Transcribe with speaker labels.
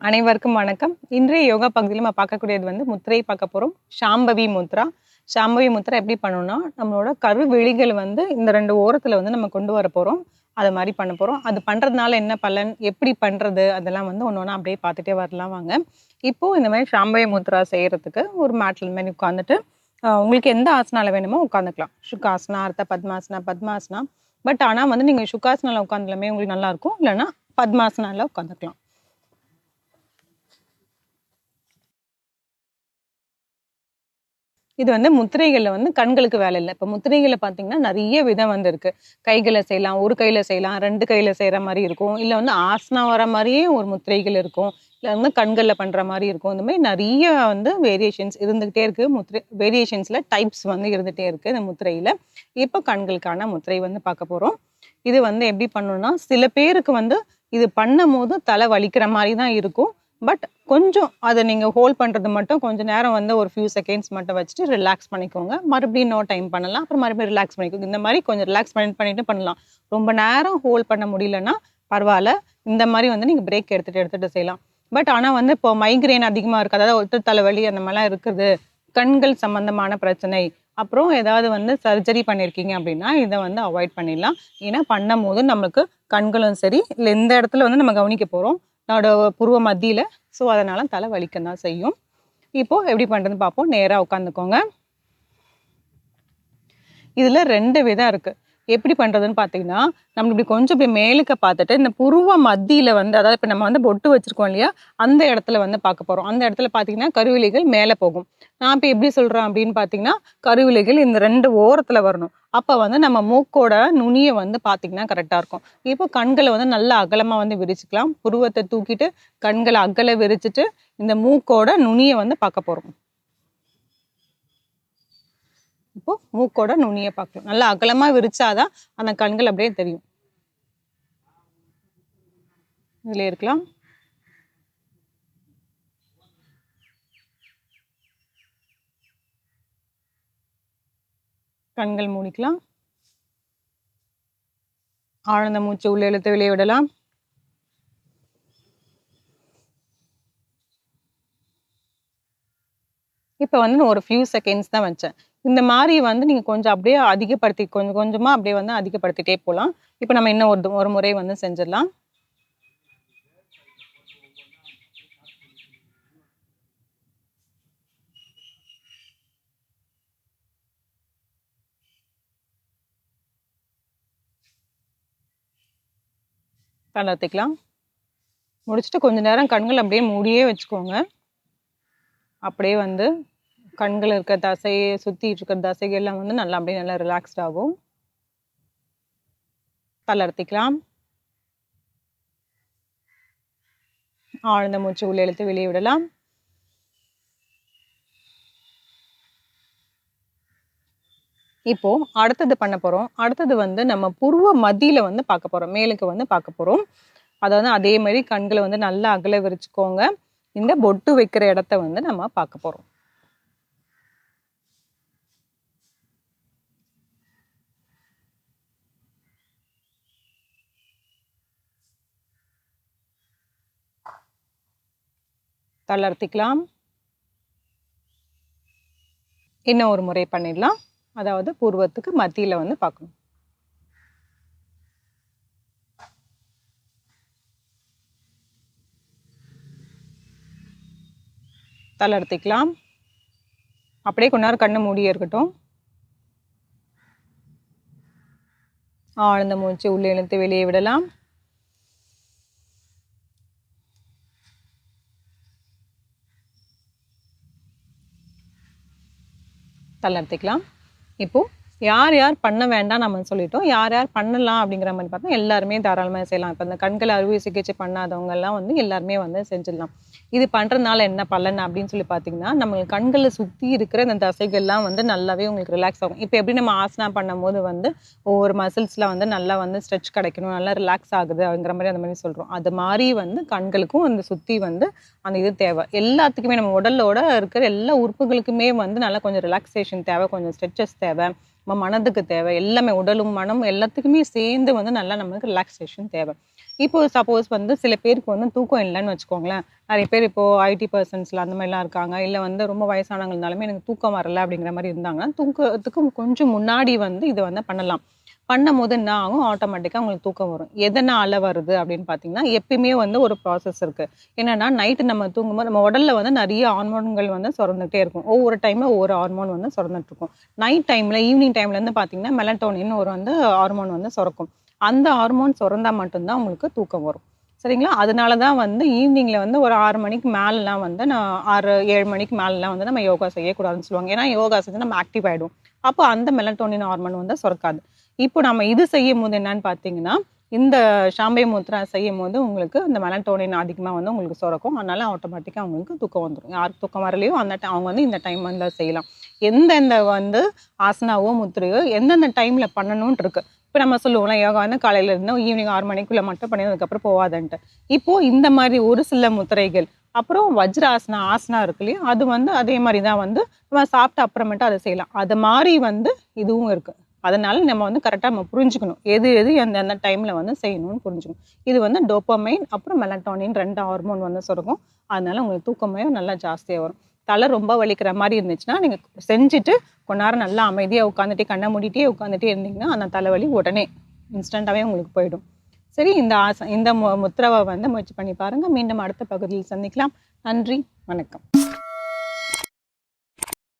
Speaker 1: அனைவருக்கும் வணக்கம். இன்றைய யோகா பகுதியில் நம்ம பார்க்கக்கூடியது வந்து முத்திரை பார்க்க போகிறோம். சாம்பவி முத்ரா. சாம்பவி முத்ரா எப்படி பண்ணணும்னா, நம்மளோட கருவெளிகள் வந்து இந்த 2 ஓரத்தில் வந்து நம்ம கொண்டு வர போகிறோம். அது மாதிரி பண்ண போகிறோம். அது பண்ணுறதுனால என்ன பலன், எப்படி பண்ணுறது, அதெல்லாம் வந்து ஒன்று ஒன்றா அப்படியே பார்த்துட்டே வரலாம் வாங்க. இப்போது இந்த மாதிரி சாம்பவி முத்ரா செய்கிறதுக்கு ஒரு மேட்டில் மாதிரி உட்காந்துட்டு உங்களுக்கு எந்த ஆசனால வேணுமோ உட்காந்துக்கலாம். சுகாசனா, அர்த்த பத்மாசனா, பத்மாசனா. பட் ஆனால் வந்து நீங்கள் சுகாசனால உட்காந்துலாமே உங்களுக்கு நல்லாயிருக்கும். இல்லைன்னா பத்மாசனால உட்காந்துக்கலாம். இது வந்து முத்திரைகள்ல வந்து கண்களுக்கு வேலை இல்லை. இப்போ முத்திரைகள்ல பார்த்தீங்கன்னா நிறைய விதம் வந்து இருக்கு. கைகளை செய்யலாம், ஒரு கையில செய்யலாம், 2 கையில செய்யற மாதிரி இருக்கும். இல்லை வந்து ஆசனா வர மாதிரியே ஒரு முத்திரைகள் இருக்கும். இல்லை வந்து கண்கள்ல பண்ற மாதிரி இருக்கும். இந்த மாதிரி நிறைய வந்து வேரியேஷன்ஸ் இருந்துகிட்டே இருக்கு. வேரியேஷன்ஸ்ல டைப்ஸ் வந்து இருந்துகிட்டே இருக்கு இந்த முத்திரையில. இப்போ கண்களுக்கான முத்திரை வந்து பார்க்க போறோம். இது வந்து எப்படி பண்ணணும்னா, சில பேருக்கு வந்து இது பண்ணும் போது தலை வலிக்கிற மாதிரி தான் இருக்கும். பட் கொஞ்சம் அதை நீங்கள் ஹோல்ட் பண்ணுறது மட்டும் கொஞ்சம் நேரம் வந்து ஒரு ஃபியூ செகண்ட்ஸ் மட்டும் வச்சுட்டு ரிலாக்ஸ் பண்ணிக்கோங்க. மறுபடியும் டைம் பண்ணலாம். அப்புறம் மறுபடியும் ரிலாக்ஸ் பண்ணிக்கோங்க. இந்த மாதிரி கொஞ்சம் ரிலாக்ஸ் பண்ணிட்டு பண்ணலாம். ரொம்ப நேரம் ஹோல்ட் பண்ண முடியலன்னா பரவாயில்ல. இந்த மாதிரி வந்து நீங்கள் பிரேக் எடுத்துகிட்டு செய்யலாம். பட் ஆனால் வந்து இப்போ மைக்ரேன் அதிகமாக இருக்குது, அதாவது ஒற்றை தலைவலி அந்த மாதிரிலாம் இருக்குது, கண்கள் சம்மந்தமான பிரச்சனை, அப்புறம் ஏதாவது வந்து சர்ஜரி பண்ணியிருக்கீங்க அப்படின்னா இதை வந்து அவாய்ட் பண்ணிடலாம். ஏன்னா பண்ணும் போது நம்மளுக்கு கண்களும் சரி, இல்லை இந்த இடத்துல வந்து நம்ம கவனிக்க போகிறோம் புருவ மத்தியில். ஸோ அதனால தலை வலிக்க தான் செய்யும். இப்போ எப்படி பண்ணுறதுன்னு பார்ப்போம். நேராக உட்காந்துக்கோங்க. இதில் 2 விதம் இருக்கு. எப்படி பண்ணுறதுன்னு பார்த்தீங்கன்னா, நம்ம இப்படி கொஞ்சம் இப்படி மேலுக்கு பார்த்துட்டு இந்த புருவ மத்தியில் வந்து, அதாவது இப்போ நம்ம வந்து பொட்டு வச்சிருக்கோம் இல்லையா, அந்த இடத்துல வந்து பார்க்க போகிறோம். அந்த இடத்துல பார்த்தீங்கன்னா கருவிழிகள் மேலே போகும். நான் இப்போ எப்படி சொல்கிறேன் அப்படின்னு பார்த்தீங்கன்னா, கருவிழிகள் இந்த 2 ஓரத்தில் வரணும். அப்போ வந்து நம்ம மூக்கோட நுனியை வந்து பார்த்தீங்கன்னா கரெக்டாக இருக்கும். இப்போ கண்களை வந்து நல்லா அகலமாக வந்து விரிச்சுக்கலாம். புருவத்தை தூக்கிட்டு கண்களை அகல விரிச்சிட்டு இந்த மூக்கோட நுனியை வந்து பார்க்க போகிறோம். இப்போ மூக்கோட நுனியை பார்க்கணும். நல்லா அகலமா விரிச்சாதான் அந்த கண்கள் அப்படியே தெரியும். இதுல இருக்கலாம். கண்கள் மூடிக்கலாம். ஆழ்ந்த மூச்சு உள்ள இழுத்து வெளியே விடலாம். இப்போ வந்து நான் ஒரு ஃபியூ செகண்ட்ஸ் தான் வச்சேன். இந்த மாதிரி வந்து நீங்க கொஞ்சம் அப்படியே அதிகப்படுத்தி கொஞ்சம் கொஞ்சமா அப்படியே வந்து அதிகப்படுத்திட்டே போகலாம். இப்போ நம்ம இன்னும் ஒரு முறை வந்து செஞ்சிடலாம். தளர்த்திக்கலாம். முடிச்சுட்டு கொஞ்ச நேரம் கண்கள் அப்படியே மூடியே வச்சுக்கோங்க. அப்படியே வந்து கண்கள் இருக்க தசையை சுற்றிட்டு இருக்கிற தசைகள் எல்லாம் வந்து நல்லா அப்படியே நல்லா ரிலாக்ஸ்ட் ஆகும். தளர்த்திக்கலாம். ஆழ்ந்த மூச்சு உள்ள இழுத்து வெளியே விடலாம். இப்போ அடுத்தது பண்ண போறோம். அடுத்தது வந்து நம்ம புருவ மத்தியில வந்து பார்க்க போறோம். மேலுக்கு வந்து பார்க்க போறோம். அதாவது அதே மாதிரி கண்களை வந்து நல்லா அகல விரிச்சுக்கோங்க. இந்த பொட்டு வைக்கிற இடத்த வந்து நம்ம பார்க்க போறோம். தளர்த்திக்கலாம். இன்னும் ஒரு முறை பண்ணிடலாம். அதாவது புருவத்துக்கு மத்தியில வந்து பார்க்கணும். தளர்த்திக்கலாம். அப்படியே கொஞ்ச நேரம் கண்ணு மூடியே இருக்கட்டும். ஆழ்ந்த மூச்சு உள்ளே இழுத்து வெளியே விடலாம். தளர்த்திக்கலாம். இப்போ யார் யார் பண்ண வேண்டாம் நம்ம சொல்லிட்டோம், யார் யார் பண்ணலாம் அப்படிங்கிற மாதிரி பார்த்தா எல்லாருமே தாராளமாக செய்யலாம். இப்போ இந்த கண்கள் அறுவை சிகிச்சை பண்ணாதவங்க எல்லாம் வந்து எல்லாருமே வந்து செஞ்சிடலாம். இது பண்ணுறதுனால என்ன பலன் அப்படின்னு சொல்லி பார்த்தீங்கன்னா, நம்ம கண்களை சுற்றி இருக்கிற இந்த தசைகள்லாம் வந்து நல்லாவே உங்களுக்கு ரிலாக்ஸ் ஆகும். இப்போ எப்படி நம்ம ஆசனா பண்ணும்போது வந்து ஒவ்வொரு மசில்ஸில் வந்து நல்லா வந்து ஸ்ட்ரெச் கிடைக்கணும், நல்லா ரிலாக்ஸ் ஆகுது அப்படிங்கிற மாதிரி அந்த மாதிரி சொல்கிறோம். அது மாதிரி வந்து கண்களுக்கும் அந்த சுற்றி வந்து அந்த இது தேவை. எல்லாத்துக்குமே நம்ம உடலோட இருக்கிற எல்லா உறுப்புகளுக்குமே வந்து நல்லா கொஞ்சம் ரிலாக்ஸேஷன் தேவை, கொஞ்சம் ஸ்ட்ரெச்சஸ் தேவை, நம்ம மனதுக்கு தேவை. எல்லாமே உடலும் மனம் எல்லாத்துக்குமே சேர்ந்து வந்து நல்லா நமக்கு ரிலாக்ஸேஷன் தேவை. இப்போ சப்போஸ் வந்து சில பேருக்கு வந்து தூக்கம் இல்லன்னு வச்சுக்கோங்களேன். நெறைய பேர் இப்போ ஐடி பெர்சன்ஸ்ல அந்த மாரிலாம் இருக்காங்க. இல்ல வந்து ரொம்ப வயசானவங்க இருந்தாலுமே எனக்கு தூக்கம் வரல அப்படிங்கிற மாரி இருந்தாங்கன்னா, தூக்கத்துக்கு கொஞ்சம் முன்னாடி வந்து இத வந்து பண்ணலாம். பண்ணும்போது என்ன ஆகும்? ஆட்டோமேட்டிக்கா உங்களுக்கு தூக்கம் வரும். எதனால வருது அப்படின்னு பார்த்தீங்கன்னா, எப்பயுமே வந்து ஒரு ப்ராசஸ் இருக்கு. என்னன்னா, நைட்டு நம்ம தூங்கும்போது நம்ம உடல்ல வந்து நெறைய ஹார்மோன்கள் வந்து சுரந்துட்டே இருக்கும். ஒவ்வொரு டைம்ல ஒவ்வொரு ஹார்மோன் வந்து சுரந்துட்டு இருக்கும். நைட் டைம்ல ஈவினிங் டைம்ல இருந்து பார்த்தீங்கன்னா, மெலட்டோனின் ஒரு வந்து ஹார்மோன் வந்து சுரக்கும். அந்த ஹார்மோன் சுரந்தா மட்டும் தான் உங்களுக்கு தூக்கம் வரும். சரிங்களா? அதனால தான் வந்து ஈவினிங்ல வந்து ஒரு 6 மணிக்கு மேலலாம் வந்து நான் 6, 7 மணிக்கு மேலலாம் வந்து நம்ம யோகா செய்யக்கூடாதுன்னு சொல்லுவாங்க. ஏன்னா யோகா செஞ்சா நம்ம ஆக்டிவ் ஆயிடுவோம். அப்போ அந்த மெலட்டோனின் ஹார்மோன் வந்து சுரக்காது. இப்போ நம்ம இது செய்யும்போது என்னன்னு பார்த்தீங்கன்னா, இந்த ஷாம்பே முத்ரா செய்யும்போது உங்களுக்கு இந்த மெலட்டோனின் அதிகமா வந்து உங்களுக்கு சுரக்கும். அதனால ஆட்டோமேட்டிக்கா உங்களுக்கு தூக்கம் வந்துரும். யாருக்கு தூக்கம் வரலையோ அந்த அவங்க வந்து இந்த டைம் வந்து செய்யலாம். எந்தெந்த வந்து ஆசனாவோ, முத்திரையோ எந்தெந்த டைம்ல பண்ணணும்னு இருக்கு. இப்ப நம்ம சொல்லுவோம்ல, யோகா வந்து காலையில இருந்து ஈவினிங் 6 மணிக்குள்ள மட்டும் பண்ணி அதுக்கப்புறம் போவாதன்ட்டு. இப்போ இந்த மாரி ஒரு சில முத்திரைகள், அப்புறம் வஜ்ராசனா, ஆசனா இருக்கு இல்லையா? அது வந்து அதே மாரி தான் வந்து நம்ம சாப்பிட்ட அப்புறமேட்டு அத செய்யலாம். அது மாரி வந்து இதுவும் இருக்கு. அதனால நம்ம வந்து கரெக்ட்டா நம்ம புரிஞ்சுக்கணும். எது எது எந்தெந்த டைம்ல வந்து செய்யணும்னு புரிஞ்சுக்கணும். இது வந்து டோபமைன், அப்புறம் மெலட்டோனின் 2 ஹார்மோன் வந்து சுரக்கும். அதனால உங்களுக்கு தூக்கமே நல்லா ஜாஸ்தியா வரும். தலை ரொம்ப வலிக்கிற மாரி இருந்துச்சுன்னா, நீங்க செஞ்சுட்டு கொஞ்ச நேரம் நல்லா அமைதியா உட்காந்துட்டே, கண்ண மூடிட்டே உட்காந்துட்டே இருந்தீங்கன்னா, அந்த தலைவலி உடனே இன்ஸ்டன்ட்டாவே உங்களுக்கு போயிடும். சரி, இந்த முத்ராவ வந்து முயற்சி பண்ணி பாருங்க. மீண்டும் அடுத்த பகுதியில் சந்திக்கலாம். நன்றி, வணக்கம்.